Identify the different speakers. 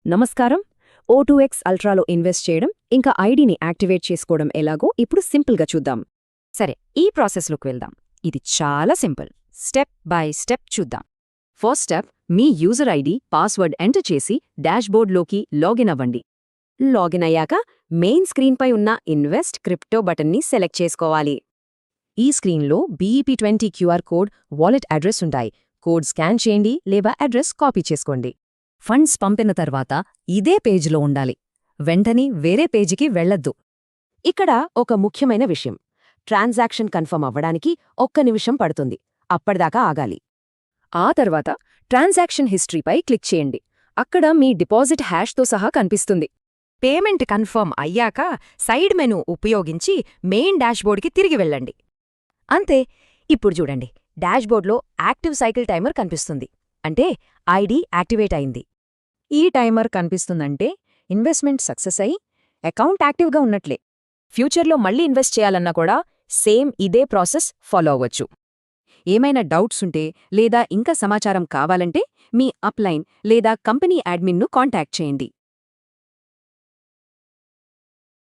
Speaker 1: నమస్కారం. O2X అల్ట్రాలో invest చేయడం ఇంకా ఐడిని యాక్టివేట్ చేసుకోవడం ఎలాగో ఇప్పుడు సింపుల్గా చూద్దాం.
Speaker 2: సరే, ఈ ప్రాసెస్లోకి వెళ్దాం. ఇది చాలా సింపుల్. స్టెప్ బై స్టెప్ చూద్దాం.
Speaker 1: ఫస్ట్ స్టెప్, మీ యూజర్ ఐడి పాస్వర్డ్ ఎంటర్ చేసి డాష్బోర్డ్లోకి లాగిన్ అవ్వండి. లాగిన్ అయ్యాక మెయిన్ స్క్రీన్పై ఉన్న ఇన్వెస్ట్ క్రిప్టో బటన్ని సెలెక్ట్ చేసుకోవాలి. ఈ స్క్రీన్లో BEP20 QR code, wallet address ఉంటాయి. కోడ్ స్కాన్ చేయండి లేదా అడ్రస్ కాపీ చేసుకోండి. ఫండ్స్ పంపిన తర్వాత ఇదే పేజీలో ఉండాలి. వెంటనే వేరే పేజీకి వెళ్లొద్దు. ఇక్కడ ఒక ముఖ్యమైన విషయం, ట్రాన్సాక్షన్ కన్ఫర్మ్ అవ్వడానికి 1 నిమిషం పడుతుంది. అప్పటిదాకా ఆగాలి. ఆ తర్వాత ట్రాన్సాక్షన్ హిస్టరీపై క్లిక్ చేయండి. అక్కడ మీ డిపాజిట్ హ్యాష్తో సహా కనిపిస్తుంది.
Speaker 2: పేమెంట్ కన్ఫర్మ్ అయ్యాక సైడ్ మెనూ ఉపయోగించి మెయిన్ డాష్బోర్డ్కి తిరిగి వెళ్ళండి. అంతే. ఇప్పుడు చూడండి, డాష్బోర్డ్లో యాక్టివ్ సైకిల్ టైమర్ కనిపిస్తుంది. అంటే ఐడి యాక్టివేట్ అయింది.
Speaker 1: ఈ టైమర్ కనిపిస్తుందంటే ఇన్వెస్ట్మెంట్ సక్సెస్ అయి అకౌంట్ యాక్టివ్గా ఉన్నట్లే. ఫ్యూచర్లో మళ్ళీ ఇన్వెస్ట్ చేయాలన్నా కూడా సేమ్ ఇదే ప్రాసెస్ ఫాలో అవ్వచ్చు. ఏమైనా డౌట్స్ ఉంటే లేదా ఇంకా సమాచారం కావాలంటే మీ అప్లైన్ లేదా కంపెనీ అడ్మిన్ను కాంటాక్ట్ చేయండి.